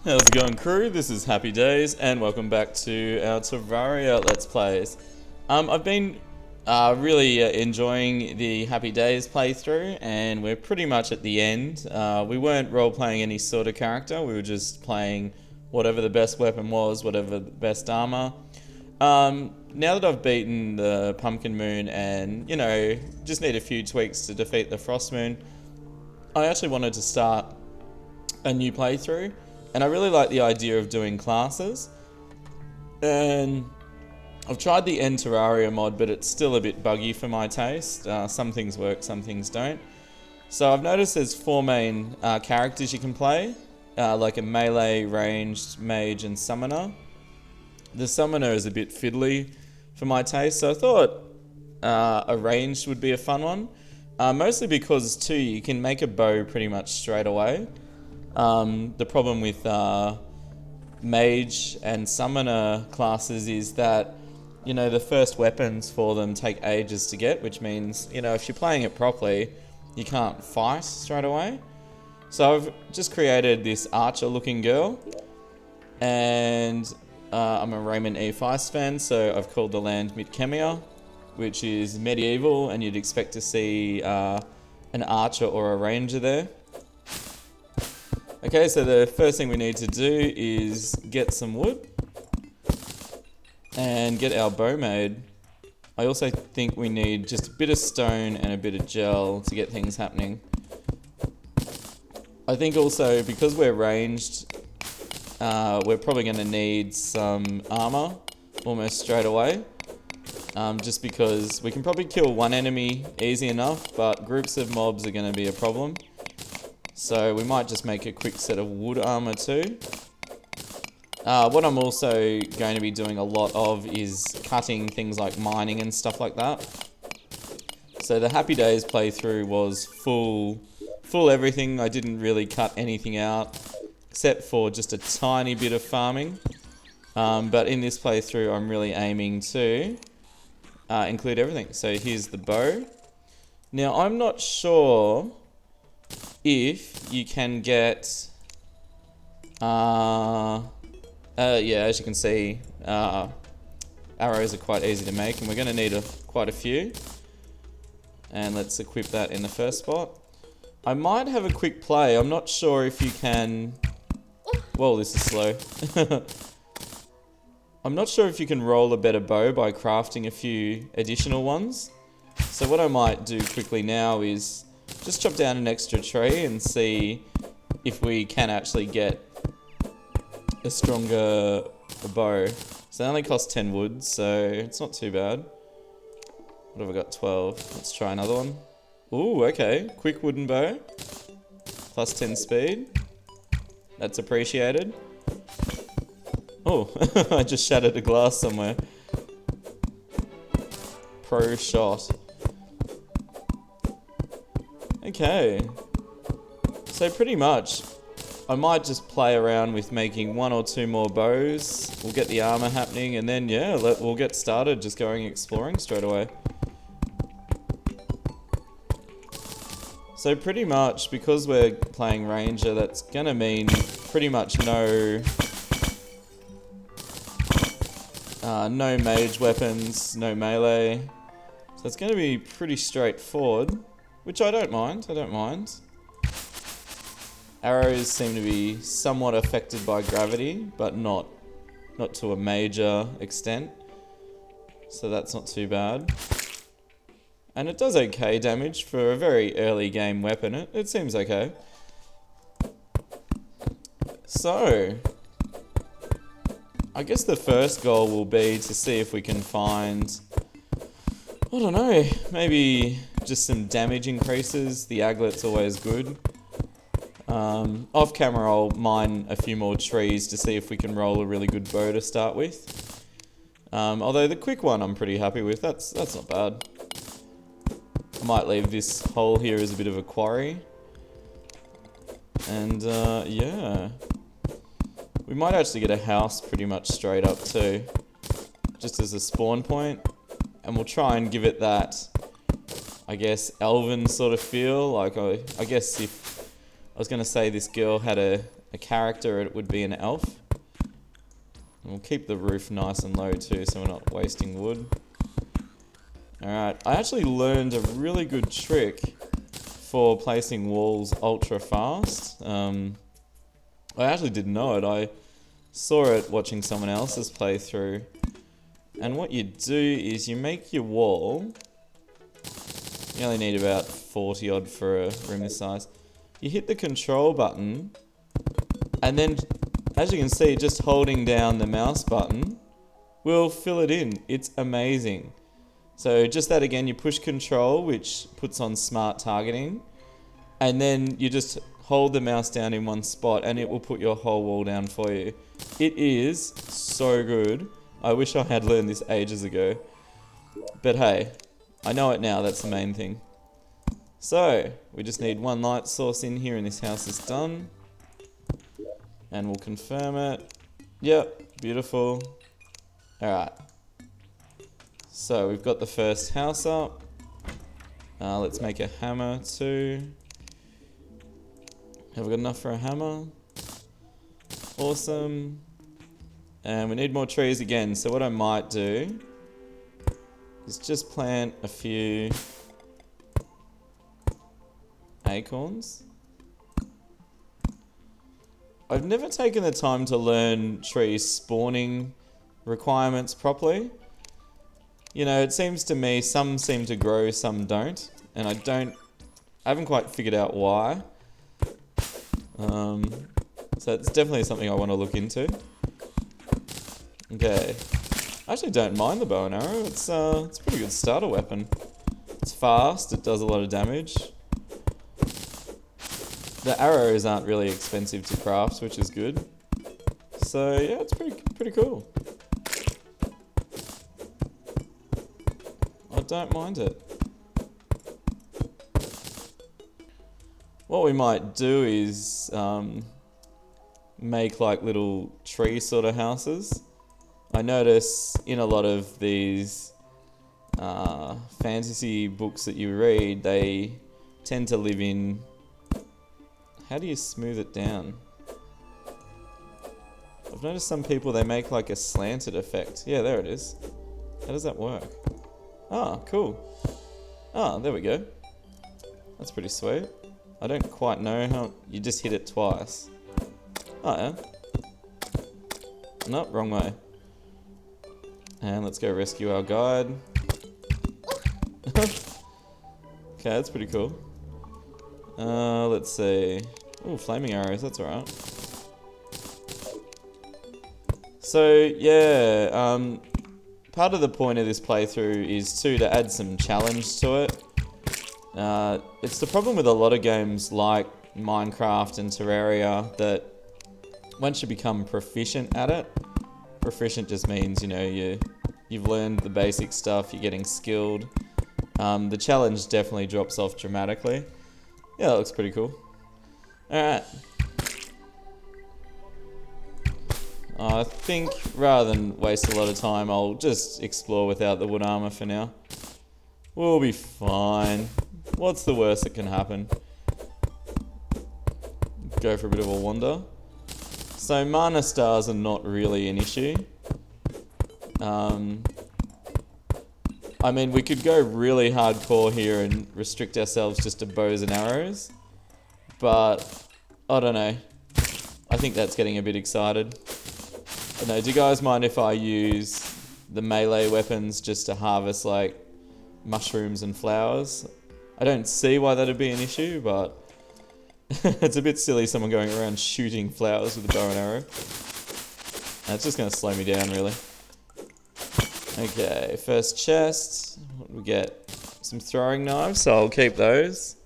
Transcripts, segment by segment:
How's it going, crew? This is Happy Days, and welcome back to our Terraria Let's Plays. I've been really enjoying the Happy Days playthrough, and we're pretty much at the end. We weren't role-playing any sort of character, we were just playing whatever the best weapon was, whatever the best armor. Now that I've beaten the Pumpkin Moon and, you know, just need a few tweaks to defeat the Frost Moon, I actually wanted to start a new playthrough. And I really like the idea of doing classes. And I've tried the End Terraria mod, but it's still a bit buggy for my taste. Some things work, some things don't. So I've noticed there's four main characters you can play. Like a melee, ranged, mage, and summoner. The summoner is a bit fiddly for my taste, so I thought a ranged would be a fun one. Mostly because, too, you can make a bow pretty much straight away. The problem with mage and summoner classes is that, you know, the first weapons for them take ages to get, which means, you know, if you're playing it properly, you can't fight straight away. So I've just created this archer looking girl, and I'm a Raymond E. Feist fan, so I've called the land Midkemia, which is medieval, and you'd expect to see an archer or a ranger there. Okay, so the first thing we need to do is get some wood and get our bow made. I also think we need just a bit of stone and a bit of gel to get things happening. I think also because we're ranged, we're probably going to need some armor almost straight away. Just because we can probably kill one enemy easy enough, but groups of mobs are going to be a problem. So we might just make a quick set of wood armor too. What I'm also going to be doing a lot of is cutting things like mining and stuff like that. So the Happy Days playthrough was full everything. I didn't really cut anything out except for just a tiny bit of farming. But in this playthrough I'm really aiming to include everything. So here's the bow. Now I'm not sure if you can get, yeah, as you can see, arrows are quite easy to make, and we're going to need quite a few. And let's equip that in the first spot. I might have a quick play. I'm not sure if you can... Whoa, this is slow. I'm not sure if you can roll a better bow by crafting a few additional ones. So what I might do quickly now is just chop down an extra tree and see if we can actually get a stronger bow. So it only costs 10 wood, so it's not too bad. What have I got? 12. Let's try another one. Ooh, okay. Quick wooden bow. Plus 10 speed. That's appreciated. Oh, I just shattered a glass somewhere. Pro shot. Okay, so pretty much I might just play around with making one or two more bows. We'll get the armor happening, and then yeah, we'll get started just going exploring straight away. So pretty much because we're playing Ranger, that's gonna mean pretty much no mage weapons, no melee. So it's gonna be pretty straightforward. Which I don't mind, Arrows seem to be somewhat affected by gravity, but not to a major extent. So that's not too bad. And it does okay damage for a very early game weapon. It seems okay. So, I guess the first goal will be to see if we can find... I don't know, maybe just some damage increases. The aglet's always good. Off camera I'll mine a few more trees to see if we can roll a really good bow to start with. Although the quick one I'm pretty happy with, that's not bad. I might leave this hole here as a bit of a quarry. And yeah. We might actually get a house pretty much straight up too. Just as a spawn point. And we'll try and give it that, I guess, elven sort of feel. Like, I guess if I was going to say this girl had a a character, it would be an elf. And we'll keep the roof nice and low too, so we're not wasting wood. Alright, I actually learned a really good trick for placing walls ultra fast. I actually didn't know it. I saw it watching someone else's playthrough. And what you do is you make your wall. You only need about 40 odd for a room this size. You hit the control button, and then, as you can see, just holding down the mouse button will fill it in. It's amazing. So just that again, you push control, which puts on smart targeting, and then you just hold the mouse down in one spot and it will put your whole wall down for you. It is so good. I wish I had learned this ages ago. But hey, I know it now, that's the main thing. So, we just need one light source in here and this house is done. And we'll confirm it. Yep, beautiful. Alright. So, we've got the first house up. Let's make a hammer too. Have we got enough for a hammer? Awesome. And we need more trees again, so what I might do is just plant a few acorns. I've never taken the time to learn tree spawning requirements properly. You know, it seems to me some seem to grow, some don't, and I haven't quite figured out why. So it's definitely something I want to look into. Okay. I actually don't mind the bow and arrow. It's a pretty good starter weapon. It's fast, it does a lot of damage. The arrows aren't really expensive to craft, which is good. So yeah, it's pretty cool. I don't mind it. What we might do is make like little tree sort of houses. I notice in a lot of these fantasy books that you read, they tend to live in... How do you smooth it down? I've noticed some people, they make like a slanted effect. Yeah, there it is. How does that work? Ah, cool. Ah, there we go. That's pretty sweet. I don't quite know how... You just hit it twice. Oh, yeah. Nope, wrong way. And let's go rescue our guide. Okay, that's pretty cool. Let's see. Ooh, flaming arrows, that's alright. So, yeah, part of the point of this playthrough is to add some challenge to it. It's the problem with a lot of games like Minecraft and Terraria that once you become proficient at it, proficient just means, you know, you've learned the basic stuff, you're getting skilled. The challenge definitely drops off dramatically. Yeah, that looks pretty cool. Alright. I think rather than waste a lot of time, I'll just explore without the wood armor for now. We'll be fine. What's the worst that can happen? Go for a bit of a wander. So mana stars are not really an issue. I mean, we could go really hardcore here and restrict ourselves just to bows and arrows. But, I don't know. I think that's getting a bit excited. But no, do you guys mind if I use the melee weapons just to harvest, like, mushrooms and flowers? I don't see why that'd be an issue, but... it's a bit silly someone going around shooting flowers with a bow and arrow. And it's just going to slow me down, really. Okay, first chest. What do we get? Some throwing knives, so I'll keep those.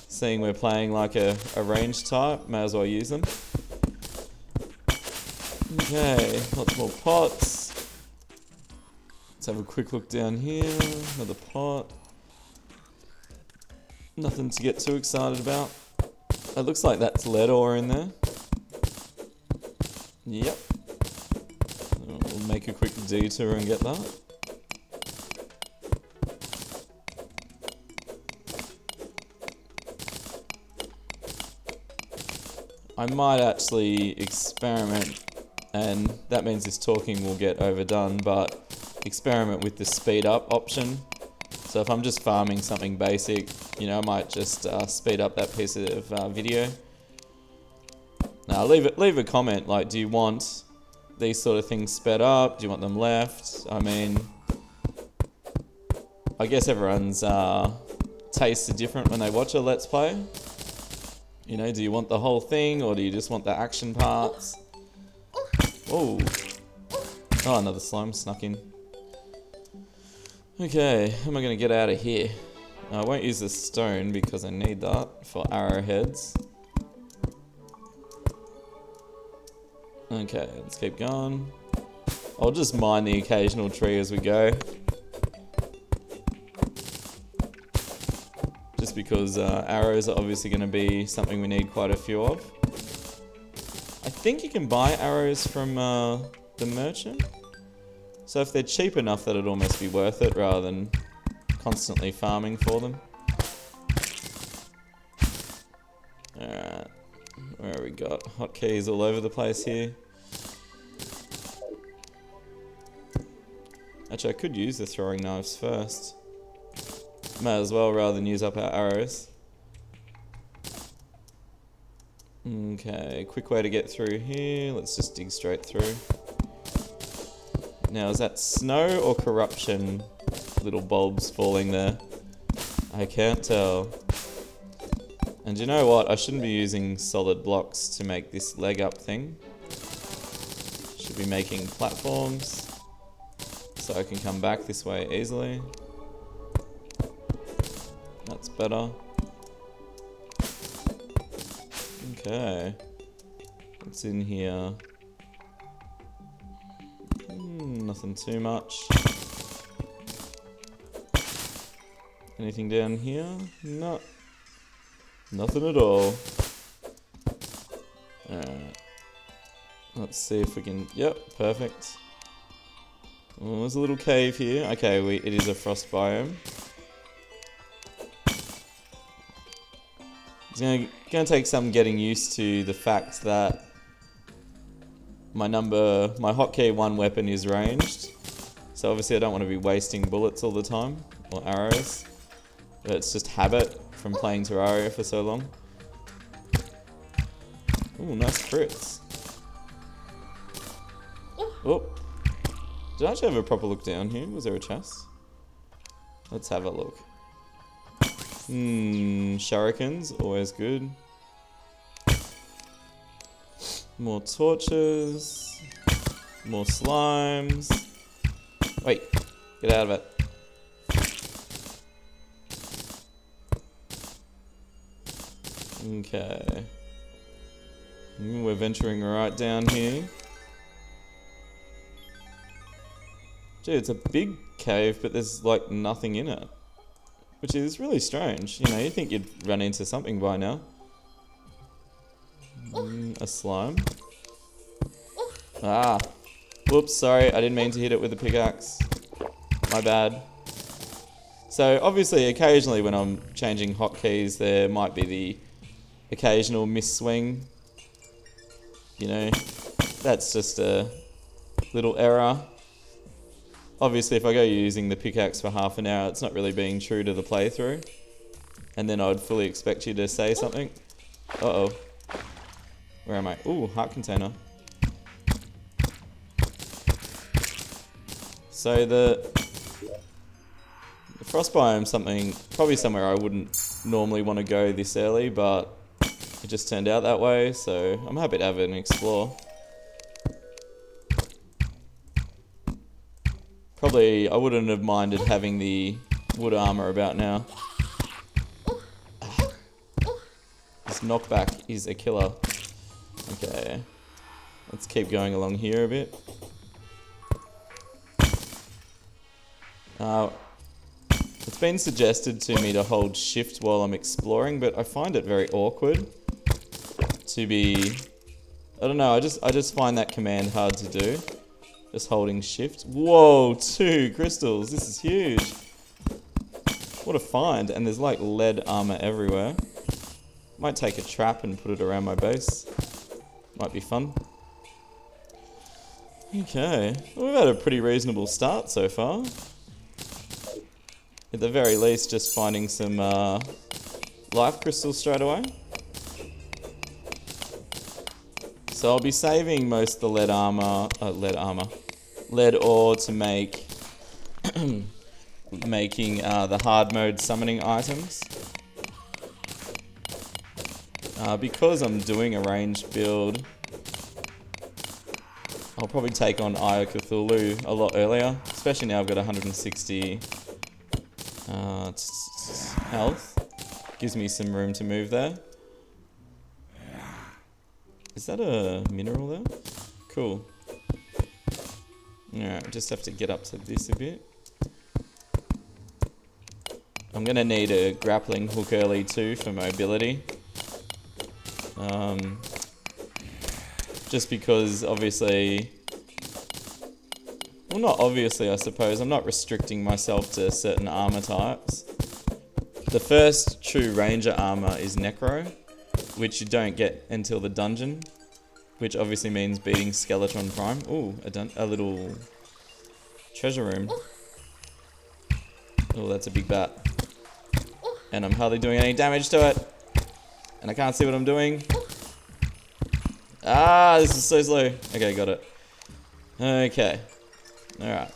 Seeing we're playing like a ranged type, may as well use them. Okay, lots more pots. Let's have a quick look down here. Another pot. Nothing to get too excited about. It looks like that's lead ore in there. Yep. We'll make a quick detour and get that. I might actually experiment, and that means this talking will get overdone, but experiment with the speed up option. So if I'm just farming something basic, you know, I might just speed up that piece of video. Now leave a comment, like, do you want these sort of things sped up? Do you want them left? I mean, I guess everyone's tastes are different when they watch a Let's Play. You know, do you want the whole thing, or do you just want the action parts? Oh, another slime snuck in. Okay, how am I going to get out of here? I won't use the stone because I need that for arrowheads. Okay, let's keep going. I'll just mine the occasional tree as we go. Just because arrows are obviously going to be something we need quite a few of. I think you can buy arrows from the merchant. So if they're cheap enough, that'd almost be worth it rather than constantly farming for them. Alright, where have we got? Hotkeys all over the place here. Actually, I could use the throwing knives first. Might as well rather than use up our arrows. Okay, quick way to get through here. Let's just dig straight through. Now, is that snow or corruption? Little bulbs falling there. I can't tell. And you know what? I shouldn't be using solid blocks to make this leg up thing. Should be making platforms so I can come back this way easily. That's better. Okay. What's in here? Nothing too much. Anything down here? No. Nothing at all. Alright. Let's see if we can... Yep, perfect. Oh, there's a little cave here. Okay, it is a frost biome. It's gonna take some getting used to the fact that my hotkey 1 weapon is ranged. So obviously I don't want to be wasting bullets all the time, or arrows. But it's just habit from playing Terraria for so long. Ooh, nice crits. Oh. Did I actually have a proper look down here? Was there a chest? Let's have a look. Shurikens, always good. More torches. More slimes. Wait, get out of it. Okay. We're venturing right down here. Gee, it's a big cave, but there's like nothing in it. Which is really strange. You know, you'd think you'd run into something by now. A slime. Ah. Whoops, sorry, I didn't mean to hit it with a pickaxe. My bad. So obviously, occasionally when I'm changing hotkeys, there might be the occasional miss swing. You know, that's just a little error. Obviously, if I go using the pickaxe for half an hour, it's not really being true to the playthrough. And then I'd fully expect you to say something. Uh-oh. Where am I? Ooh, heart container. So the frost biome, probably somewhere I wouldn't normally want to go this early, but it just turned out that way, so I'm happy to have it and explore. Probably I wouldn't have minded having the wood armor about now. This knockback is a killer. Okay, let's keep going along here a bit. It's been suggested to me to hold shift while I'm exploring, but I find it very awkward to be... I don't know, I just find that command hard to do. Just holding shift. Whoa, 2 crystals. This is huge. What a find. And there's like lead armor everywhere. Might take a trap and put it around my base. Might be fun. Okay, well, we've had a pretty reasonable start so far. At the very least, just finding some life crystals straight away. So I'll be saving most of the lead ore to make making the hard mode summoning items. Because I'm doing a ranged build, I'll probably take on Eye of Cthulhu a lot earlier, especially now I've got 160 health. Gives me some room to move there. Is that a mineral there? Cool. Alright, just have to get up to this a bit. I'm gonna need a grappling hook early too for mobility. Just because obviously, well, not obviously I suppose, I'm not restricting myself to certain armor types. The first true ranger armor is Necro, which you don't get until the dungeon, which obviously means beating Skeleton Prime. Ooh, a little treasure room. Oh, that's a big bat. And I'm hardly doing any damage to it. And I can't see what I'm doing. Ah, this is so slow. Okay, got it. Okay. Alright.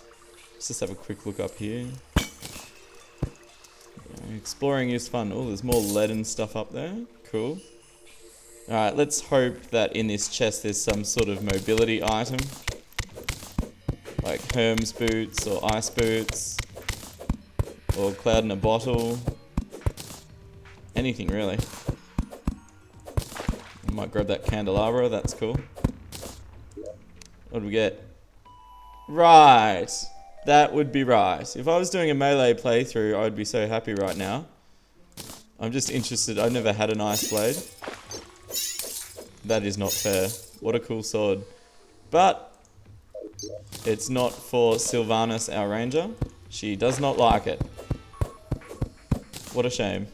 Let's just have a quick look up here. Exploring is fun. Oh, there's more lead and stuff up there. Cool. Alright, let's hope that in this chest there's some sort of mobility item. Like Herm's boots or ice boots. Or cloud in a bottle. Anything really. Might grab that candelabra, that's cool. What do we get? Right! That would be right. If I was doing a melee playthrough, I would be so happy right now. I'm just interested, I've never had an ice blade. That is not fair. What a cool sword. But it's not for Sylvanas, our ranger. She does not like it. What a shame.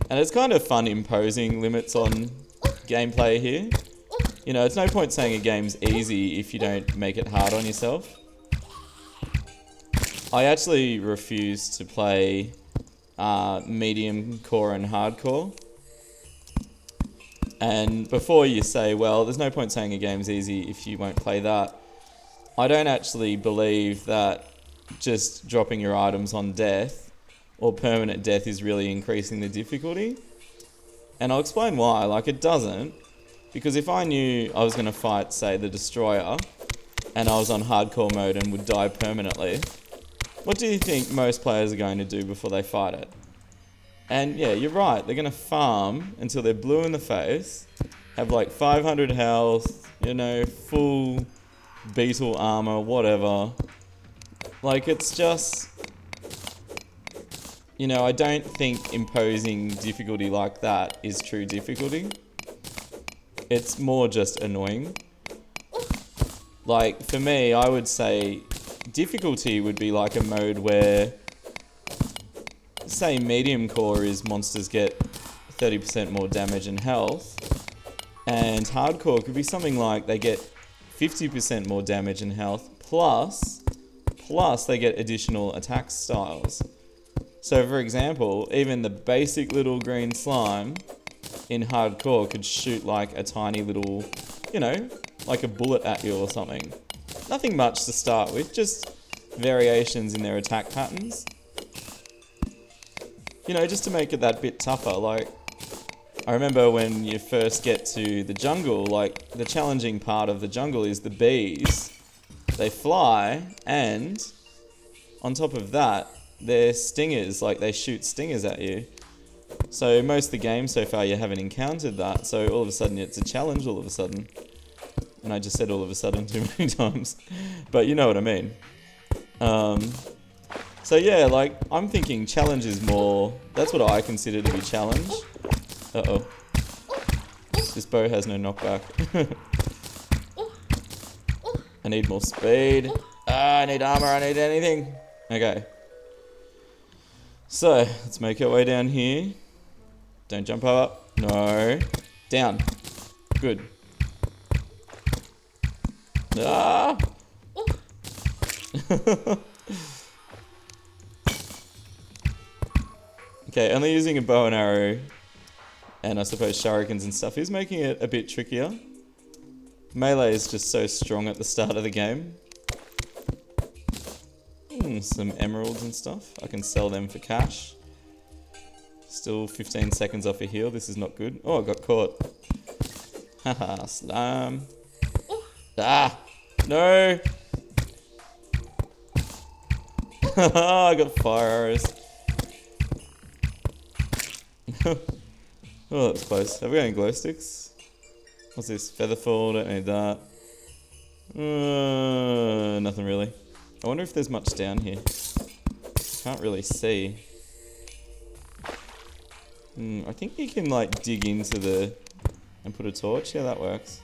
And it's kind of fun imposing limits on gameplay here. You know, it's no point saying a game's easy if you don't make it hard on yourself. I actually refuse to play medium core and hardcore. And before you say, well, there's no point saying a game's easy if you won't play that, I don't actually believe that just dropping your items on death or permanent death is really increasing the difficulty. And I'll explain why. Like, it doesn't. Because if I knew I was going to fight, say, the Destroyer, and I was on hardcore mode and would die permanently, what do you think most players are going to do before they fight it? And yeah, you're right. They're going to farm until they're blue in the face, have like 500 health, you know, full beetle armor, whatever. Like, it's just... You know, I don't think imposing difficulty like that is true difficulty. It's more just annoying. Like, for me, I would say difficulty would be like a mode where, say, medium core is monsters get 30% more damage and health, and hardcore could be something like they get 50% more damage and health, plus they get additional attack styles. So for example, even the basic little green slime in hardcore could shoot like a tiny little, you know, like a bullet at you or something. Nothing much to start with, just variations in their attack patterns. You know, just to make it that bit tougher. Like, I remember when you first get to the jungle, like, the challenging part of the jungle is the bees. They fly, and on top of that, they're stingers, like they shoot stingers at you. So most of the game so far you haven't encountered that, so all of a sudden it's a challenge all of a sudden. And I just said all of a sudden too many times. But you know what I mean. So yeah, like, I'm thinking challenge is more, that's what I consider to be challenge. Uh-oh. This bow has no knockback. I need more speed. I need armor, I need anything. Okay. So, let's make our way down here. Don't jump up. No. Down. Good. Ah! Okay, only using a bow and arrow and I suppose shurikens and stuff is making it a bit trickier. Melee is just so strong at the start of the game. Some emeralds and stuff. I can sell them for cash. Still 15 seconds off a heal. This is not good. Oh, I got caught. Haha, slime. Ah! No! I got fire arrows. Oh, that was close. Have we got any glow sticks? What's this? Featherfall, don't need that. Nothing really. I wonder if there's much down here. Can't really see. I think you can like dig into the... and put a torch. Yeah, that works.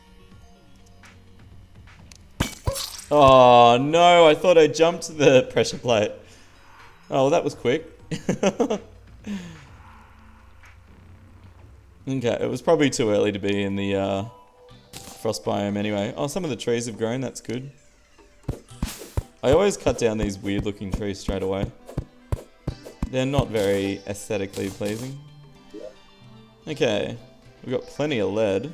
Oh no, I thought I jumped the pressure plate. Oh, well, that was quick. Okay, it was probably too early to be in the frost biome anyway. Oh, some of the trees have grown, that's good. I always cut down these weird looking trees straight away. They're not very aesthetically pleasing. Okay, we've got plenty of lead.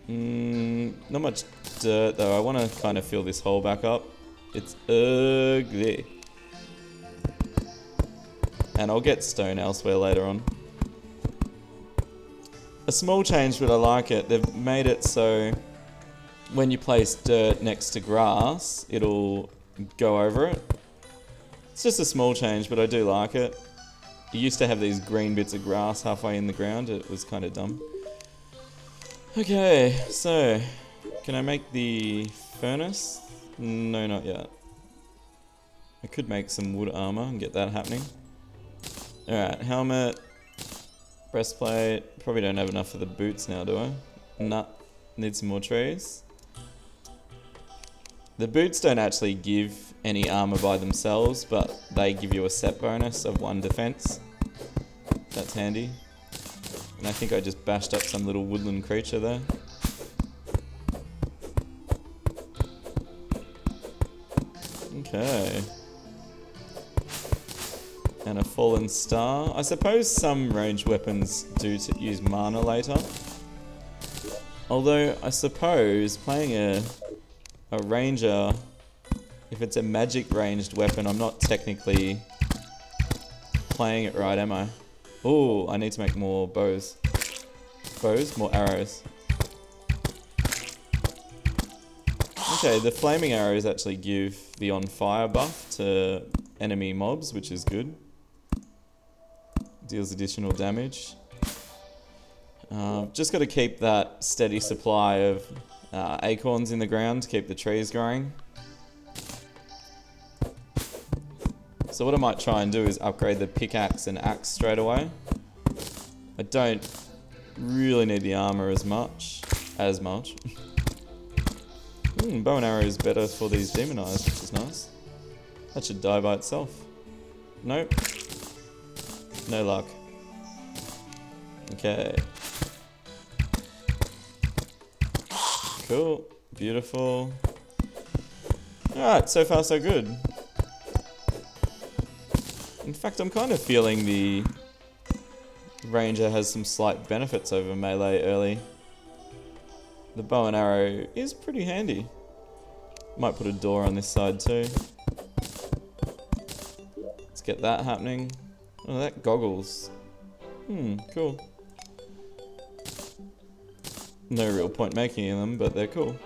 Not much dirt though, I want to kind of fill this hole back up. It's ugly. And I'll get stone elsewhere later on. A small change, but I like it. They've made it so when you place dirt next to grass, it'll go over it. It's just a small change, but I do like it. You used to have these green bits of grass halfway in the ground. It was kind of dumb. Okay, so can I make the furnace? No, not yet. I could make some wood armor and get that happening. Alright, helmet. Breastplate. Probably don't have enough for the boots now, do I? Nah. Need some more trees. The boots don't actually give any armor by themselves, but they give you a set bonus of 1 defense. That's handy. And I think I just bashed up some little woodland creature there. Okay. And a fallen star. I suppose some ranged weapons do use mana later. Although, I suppose playing a ranger, if it's a magic ranged weapon, I'm not technically playing it right, am I? Oh, I need to make more bows. Bows? More arrows. Okay, the flaming arrows actually give the on fire buff to enemy mobs, which is good. Deals additional damage. Just got to keep that steady supply of acorns in the ground to keep the trees growing. So what I might try and do is upgrade the pickaxe and axe straight away. I don't really need the armor as much. Bow and arrow is better for these demon eyes, which is nice. That should die by itself. Nope. No luck. Okay. Cool. Beautiful. Alright, so far so good. In fact, I'm kind of feeling the Ranger has some slight benefits over melee early. The bow and arrow is pretty handy. Might put a door on this side too. Let's get that happening. Oh, that goggles. Cool. No real point making them, but they're cool.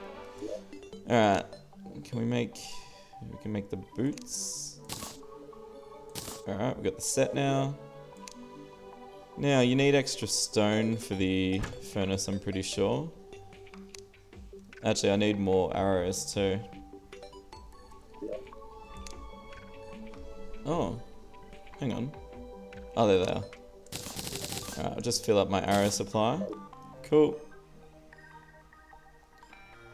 Alright. We can make the boots. Alright, we've got the set now. Now, you need extra stone for the furnace, I'm pretty sure. Actually, I need more arrows too. Oh. Hang on. Oh, there they are. Alright, I'll just fill up my arrow supply. Cool.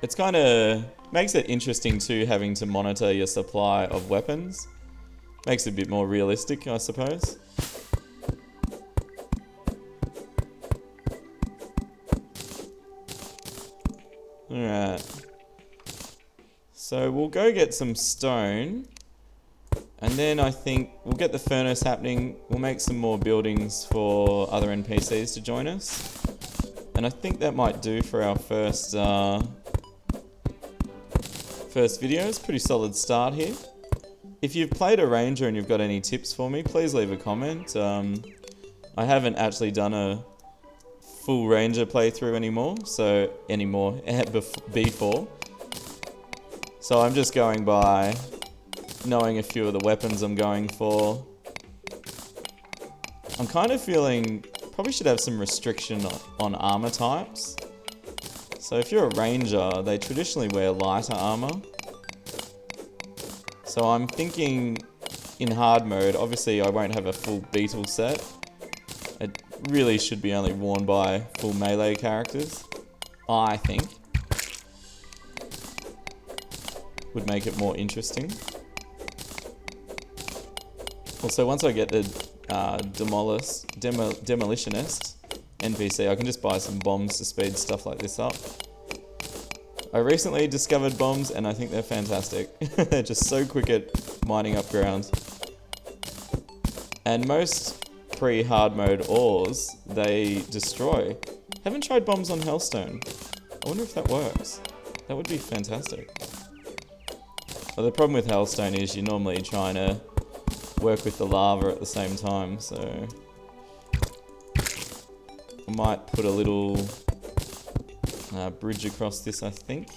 It's kind of makes it interesting too, having to monitor your supply of weapons. Makes it a bit more realistic, I suppose. Alright. So we'll go get some stone. And then I think we'll get the furnace happening. We'll make some more buildings for other NPCs to join us. And I think that might do for our first video. It's a pretty solid start here. If you've played a Ranger and you've got any tips for me, please leave a comment. I haven't actually done a full Ranger playthrough before. So I'm just going by knowing a few of the weapons I'm going for. I'm kind of feeling probably should have some restriction on armor types. So if you're a Ranger, they traditionally wear lighter armor. So I'm thinking in hard mode, obviously I won't have a full beetle set. It really should be only worn by full melee characters, I think. Would make it more interesting. Also, once I get the demolitionist NPC, I can just buy some bombs to speed stuff like this up. I recently discovered bombs and I think they're fantastic. They're just so quick at mining up ground. And most pre-hard mode ores, they destroy. Haven't tried bombs on Hellstone. I wonder if that works. That would be fantastic. Well, the problem with Hellstone is you're normally trying to work with the lava at the same time, so I might put a little bridge across this, I think.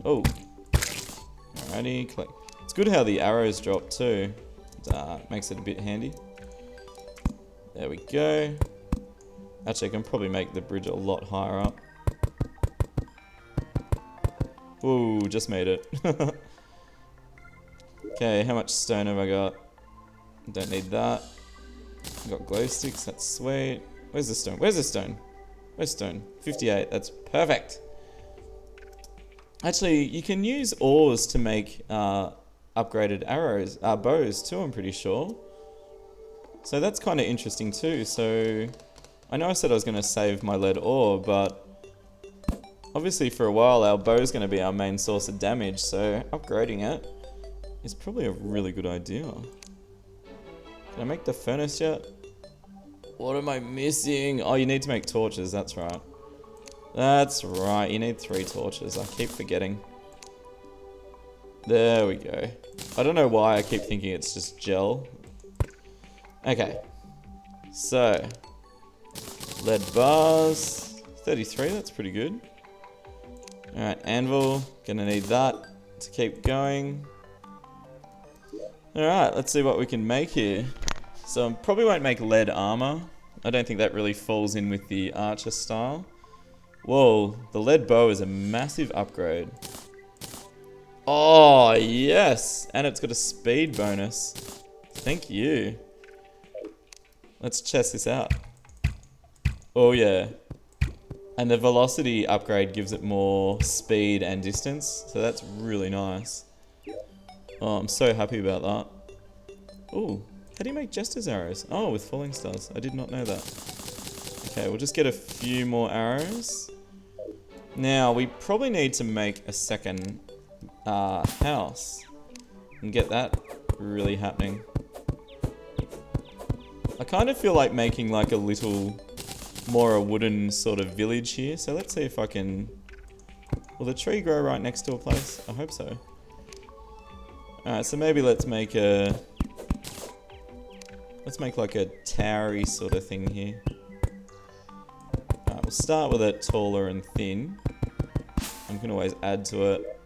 Oh, alrighty, collect. It's good how the arrows drop too. Makes it a bit handy. There we go. Actually, I can probably make the bridge a lot higher up. Ooh, just made it. Okay, how much stone have I got? Don't need that. I've got glow sticks, that's sweet. Where's the stone? Where's the stone? Where's stone? 58, that's perfect. Actually, you can use ores to make upgraded arrows, bows too, I'm pretty sure. So that's kind of interesting too. So I know I said I was going to save my lead ore, but obviously for a while our bow is going to be our main source of damage, so upgrading it is probably a really good idea. Can I make the furnace yet? What am I missing? Oh, you need to make torches, that's right. That's right, you need 3 torches. I keep forgetting. There we go. I don't know why I keep thinking it's just gel. Okay. So, lead bars. 33, that's pretty good. Alright, anvil. Gonna need that to keep going. Alright, let's see what we can make here. So, I probably won't make lead armor. I don't think that really falls in with the archer style. Whoa, the lead bow is a massive upgrade. Oh, yes! And it's got a speed bonus. Thank you. Let's test this out. Oh, yeah. And the velocity upgrade gives it more speed and distance, so that's really nice. Oh, I'm so happy about that. Ooh, how do you make jester's arrows? Oh, with falling stars. I did not know that. Okay, we'll just get a few more arrows. Now, we probably need to make a second house and get that really happening. I kind of feel like making like a little more a wooden sort of village here. So let's see if I can... Will the tree grow right next to a place? I hope so. Alright, so maybe let's make a... Let's make like a towery sort of thing here. Alright, we'll start with it taller and thin. I can always add to it.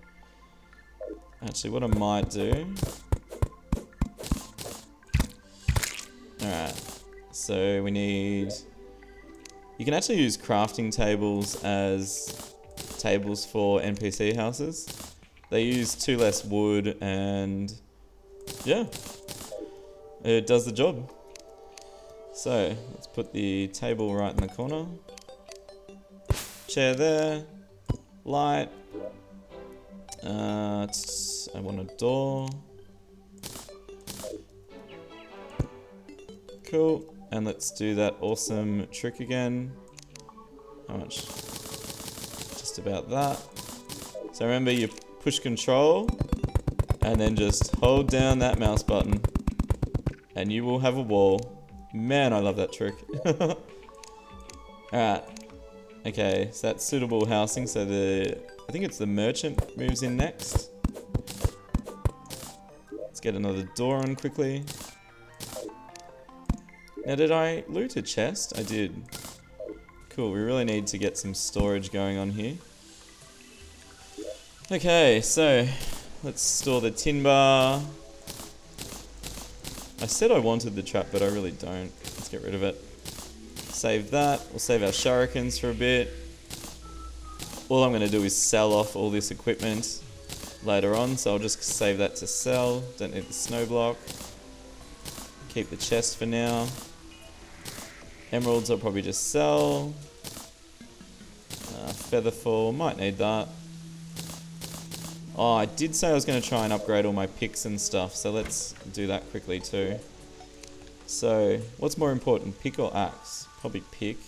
Actually, what I might do... Alright, so we need... You can actually use crafting tables as tables for NPC houses. They use 2 less wood and... yeah, it does the job. So, let's put the table right in the corner. Chair there. Light. I want a door. Cool. And let's do that awesome trick again. How much? Just about that. So remember, you push control and then just hold down that mouse button and you will have a wall. Man, I love that trick. Alright. Okay, so that's suitable housing. So I think it's the merchant moves in next. Let's get another door on quickly. Now, did I loot a chest? I did. Cool, we really need to get some storage going on here. Okay, so let's store the timber. I said I wanted the trap, but I really don't. Let's get rid of it. Save that. We'll save our shurikens for a bit. All I'm going to do is sell off all this equipment later on, so I'll just save that to sell. Don't need the snow block. Keep the chest for now. Emeralds I'll probably just sell. Featherfall, might need that. Oh, I did say I was going to try and upgrade all my picks and stuff, so let's do that quickly too. So, what's more important, pick or axe? Probably pick.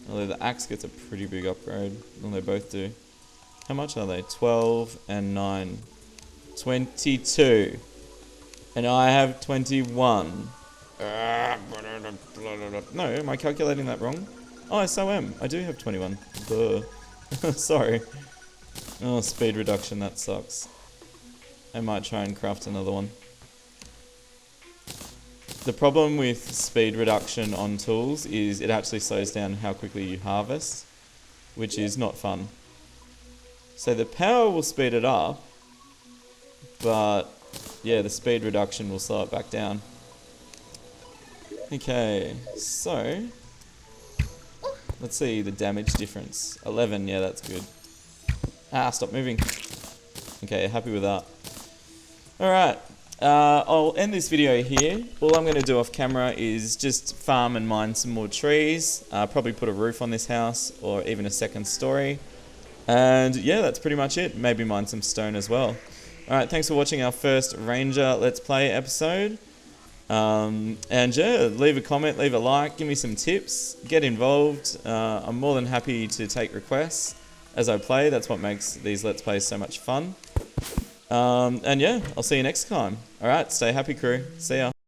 Although the axe gets a pretty big upgrade. Well, they both do. How much are they? 12 and 9. 22. And I have 21. No, am I calculating that wrong? Oh, I so am. I do have 21. Duh. Sorry. Oh, speed reduction, that sucks. I might try and craft another one. The problem with speed reduction on tools is it actually slows down how quickly you harvest, which is not fun. So the power will speed it up, but yeah, the speed reduction will slow it back down. Okay, so let's see the damage difference. 11, yeah, that's good. Ah, stop moving. Okay, happy with that. Alright, I'll end this video here. All I'm going to do off camera is just farm and mine some more trees. Probably put a roof on this house or even a second story. And yeah, that's pretty much it. Maybe mine some stone as well. Alright, thanks for watching our first Ranger Let's Play episode. And yeah, leave a comment, leave a like, give me some tips, get involved. I'm more than happy to take requests as I play. That's what makes these Let's Plays so much fun. And yeah, I'll see you next time. Alright, stay happy, crew. See ya.